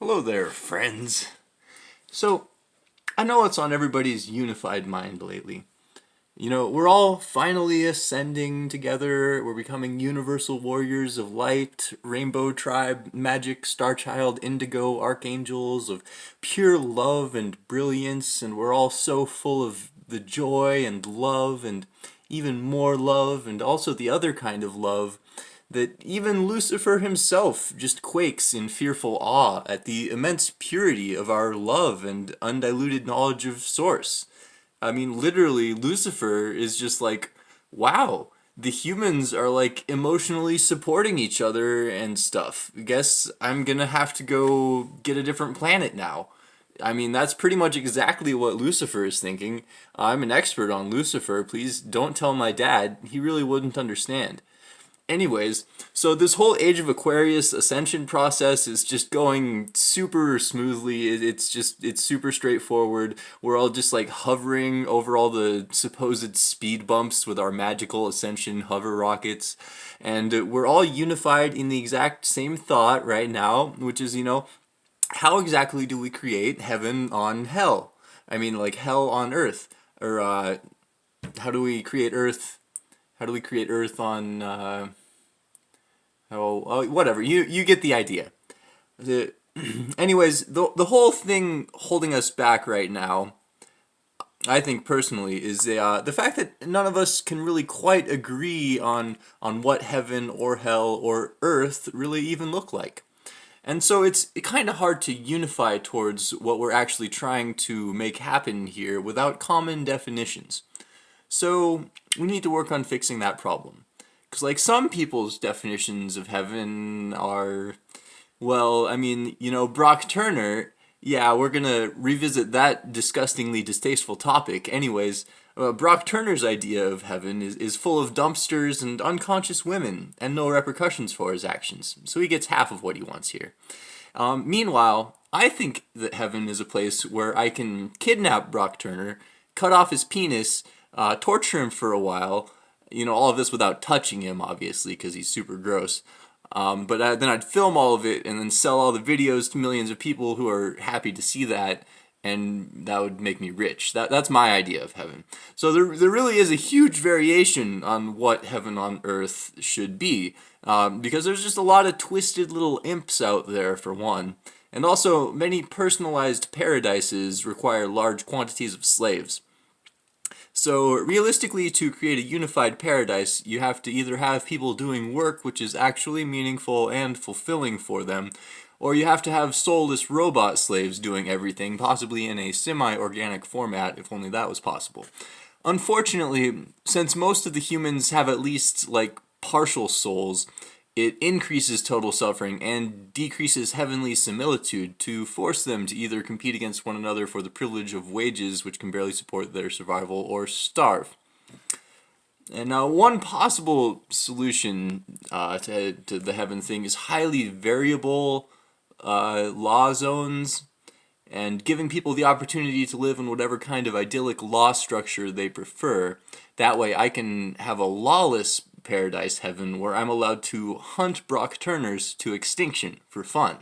Hello there, friends. So, I know it's on everybody's unified mind lately. We're all finally ascending together. We're becoming universal warriors of light, rainbow tribe, magic, star child, indigo, archangels of pure love and brilliance, and we're all so full of the joy and love and even more love and also the other kind of love that even Lucifer himself just quakes in fearful awe at the immense purity of our love and undiluted knowledge of Source. I mean, literally, Lucifer is just like, wow, the humans are like emotionally supporting each other and stuff. Guess I'm gonna have to go get a different planet now. I mean, that's pretty much exactly what Lucifer is thinking. I'm an expert on Lucifer. Please don't tell my dad. He really wouldn't understand. Anyways, so this whole Age of Aquarius ascension process is just going super smoothly. It's super straightforward. We're all just like hovering over all the supposed speed bumps with our magical ascension hover rockets. And we're all unified in the exact same thought right now, which is, how exactly do we create heaven on hell? I mean, like hell on earth. Or how do we create earth? How do we create earth on whatever. You get the idea. The, anyways, the whole thing holding us back right now, I think personally, is the fact that none of us can really quite agree on what heaven or hell or earth really even look like. And so it's kind of hard to unify towards what we're actually trying to make happen here without common definitions. So we need to work on fixing that problem. Because, like, some people's definitions of heaven are, well, I mean, Brock Turner, yeah, we're gonna revisit that disgustingly distasteful topic. Anyways, Brock Turner's idea of heaven is full of dumpsters and unconscious women, and no repercussions for his actions. So he gets half of what he wants here. Meanwhile, I think that heaven is a place where I can kidnap Brock Turner, cut off his penis, torture him for a while, all of this without touching him, obviously, because he's super gross. But then I'd film all of it and then sell all the videos to millions of people who are happy to see that, and that would make me rich. That's my idea of heaven. So there really is a huge variation on what heaven on earth should be, because there's just a lot of twisted little imps out there, for one. And also, many personalized paradises require large quantities of slaves. So realistically, to create a unified paradise, you have to either have people doing work which is actually meaningful and fulfilling for them, or you have to have soulless robot slaves doing everything, possibly in a semi-organic format, if only that was possible. Unfortunately, since most of the humans have at least, like, partial souls, it increases total suffering and decreases heavenly similitude to force them to either compete against one another for the privilege of wages which can barely support their survival or starve. And now, one possible solution to the heaven thing is highly variable law zones and giving people the opportunity to live in whatever kind of idyllic law structure they prefer. That way I can have a lawless paradise heaven where I'm allowed to hunt Brock Turners to extinction for fun.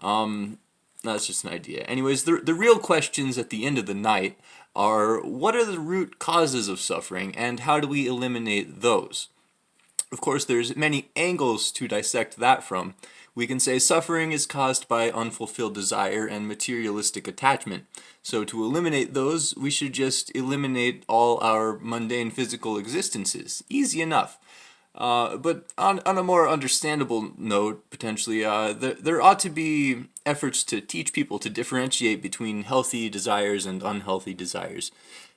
That's just an idea. Anyways, the real questions at the end of the night are, what are the root causes of suffering and how do we eliminate those? Of course, there's many angles to dissect that from. We can say suffering is caused by unfulfilled desire and materialistic attachment. So to eliminate those, we should just eliminate all our mundane physical existences. Easy enough. But on a more understandable note, potentially, there ought to be efforts to teach people to differentiate between healthy desires and unhealthy desires.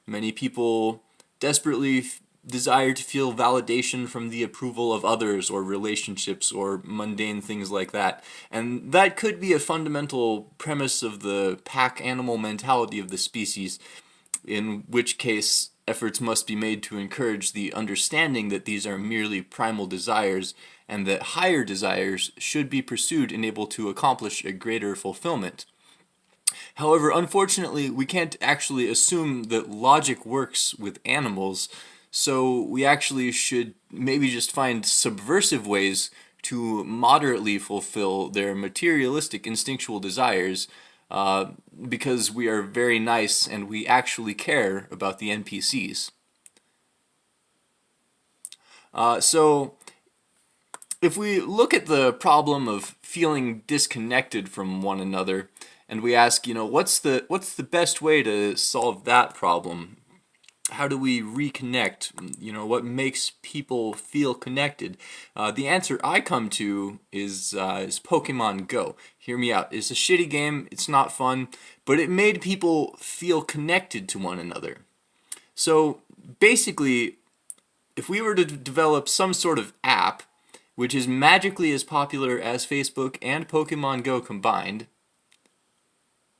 Many people desperately desire to feel validation from the approval of others or relationships or mundane things like that. And that could be a fundamental premise of the pack animal mentality of the species, in which case efforts must be made to encourage the understanding that these are merely primal desires and that higher desires should be pursued and able to accomplish a greater fulfillment. However, unfortunately, we can't actually assume that logic works with animals, so we actually should maybe just find subversive ways to moderately fulfill their materialistic instinctual desires because we are very nice and we actually care about the NPCs. So if we look at the problem of feeling disconnected from one another, and we ask, what's the best way to solve that problem? How do we reconnect? What makes people feel connected? The answer I come to is Pokemon Go. Hear me out. It's a shitty game. It's not fun, but it made people feel connected to one another. So basically, if we were to develop some sort of app which is magically as popular as Facebook and Pokemon Go combined,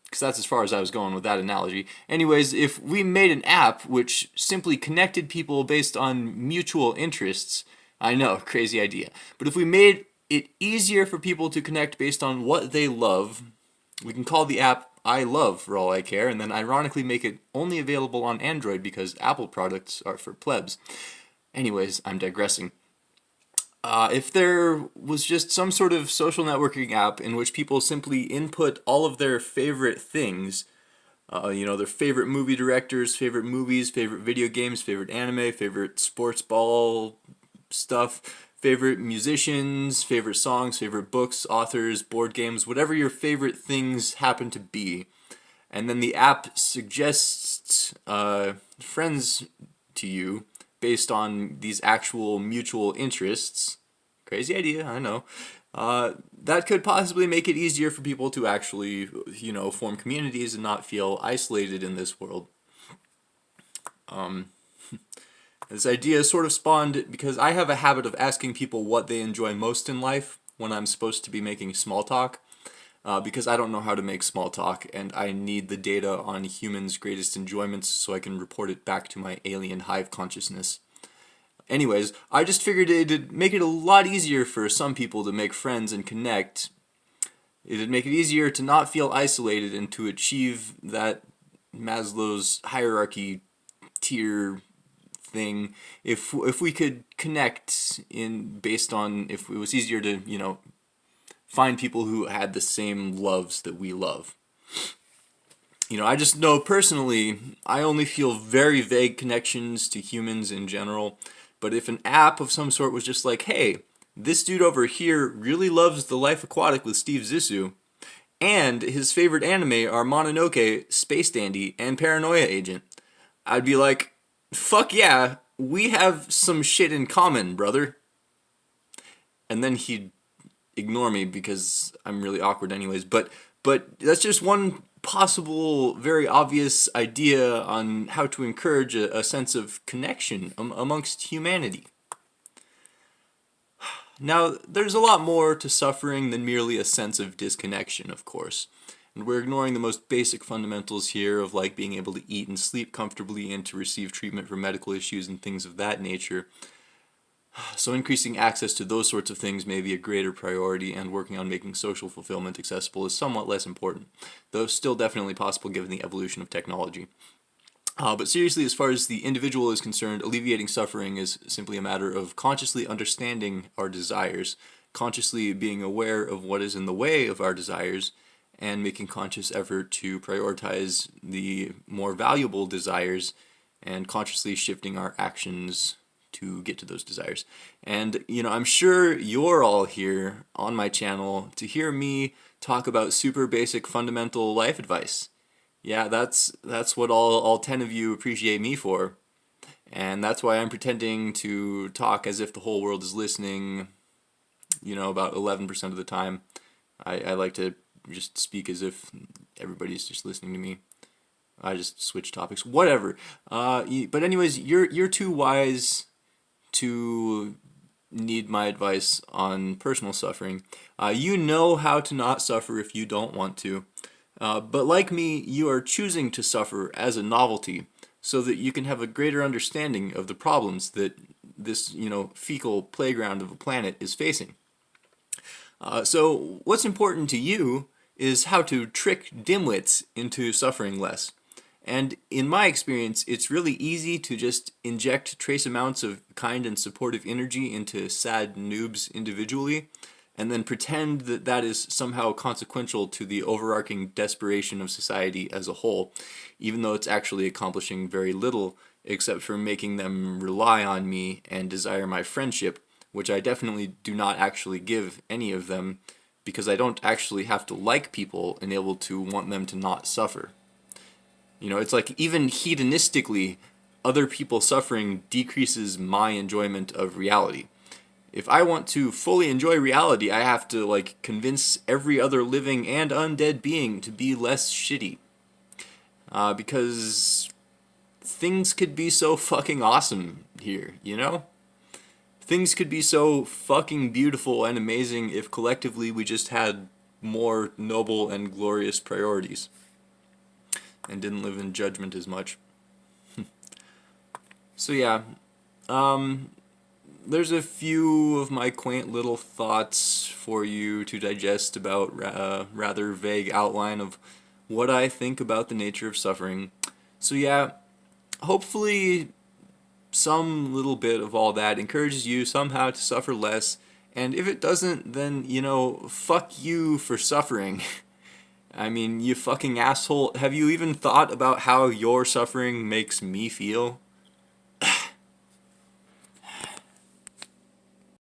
because that's as far as I was going with that analogy. Anyways, if we made an app which simply connected people based on mutual interests, I know, crazy idea, but if we made it easier for people to connect based on what they love, we can call the app I Love for all I care, and then ironically make it only available on Android because Apple products are for plebs. Anyways, I'm digressing. If there was just some sort of social networking app in which people simply input all of their favorite things, their favorite movie directors, favorite movies, favorite video games, favorite anime, favorite sports ball stuff, favorite musicians, favorite songs, favorite books, authors, board games, whatever your favorite things happen to be, and then the app suggests friends to you based on these actual mutual interests. Crazy idea, I know. That could possibly make it easier for people to actually, form communities and not feel isolated in this world. This idea sort of spawned because I have a habit of asking people what they enjoy most in life when I'm supposed to be making small talk. Because I don't know how to make small talk, and I need the data on humans' greatest enjoyments so I can report it back to my alien hive consciousness. Anyways, I just figured it'd make it a lot easier for some people to make friends and connect. It'd make it easier to not feel isolated and to achieve that Maslow's hierarchy tier thing if we could connect based on if it was easier to, find people who had the same loves that we love. I just know personally, I only feel very vague connections to humans in general, but if an app of some sort was just like, hey, this dude over here really loves The Life Aquatic with Steve Zissou, and his favorite anime are Mononoke, Space Dandy, and Paranoia Agent, I'd be like, fuck yeah, we have some shit in common, brother. And then he'd ignore me because I'm really awkward anyways, but that's just one possible very obvious idea on how to encourage a sense of connection amongst humanity. Now, there's a lot more to suffering than merely a sense of disconnection, of course, and we're ignoring the most basic fundamentals here of like being able to eat and sleep comfortably and to receive treatment for medical issues and things of that nature. So increasing access to those sorts of things may be a greater priority, and working on making social fulfillment accessible is somewhat less important, though still definitely possible given the evolution of technology. But seriously, as far as the individual is concerned, alleviating suffering is simply a matter of consciously understanding our desires, consciously being aware of what is in the way of our desires, and making conscious effort to prioritize the more valuable desires, and consciously shifting our actions to get to those desires. And, I'm sure you're all here on my channel to hear me talk about super basic fundamental life advice. Yeah, that's what all 10 of you appreciate me for. And that's why I'm pretending to talk as if the whole world is listening, about 11% of the time. I like to just speak as if everybody's just listening to me. I just switch topics, whatever. But anyways, you're too wise to need my advice on personal suffering. You know how to not suffer if you don't want to. But like me, you are choosing to suffer as a novelty so that you can have a greater understanding of the problems that this, fecal playground of a planet is facing. So what's important to you is how to trick dimwits into suffering less. And in my experience, it's really easy to just inject trace amounts of kind and supportive energy into sad noobs individually, and then pretend that that is somehow consequential to the overarching desperation of society as a whole, even though it's actually accomplishing very little except for making them rely on me and desire my friendship, which I definitely do not actually give any of them, because I don't actually have to like people and able to want them to not suffer. You know, it's like even hedonistically, other people suffering decreases my enjoyment of reality. If I want to fully enjoy reality, I have to like convince every other living and undead being to be less shitty. Because things could be so fucking awesome here, you know? Things could be so fucking beautiful and amazing if collectively we just had more noble and glorious priorities and didn't live in judgment as much. So yeah, there's a few of my quaint little thoughts for you to digest about rather vague outline of what I think about the nature of suffering. So yeah, hopefully some little bit of all that encourages you somehow to suffer less, and if it doesn't, then, you know, fuck you for suffering. I mean, you fucking asshole. Have you even thought about how your suffering makes me feel?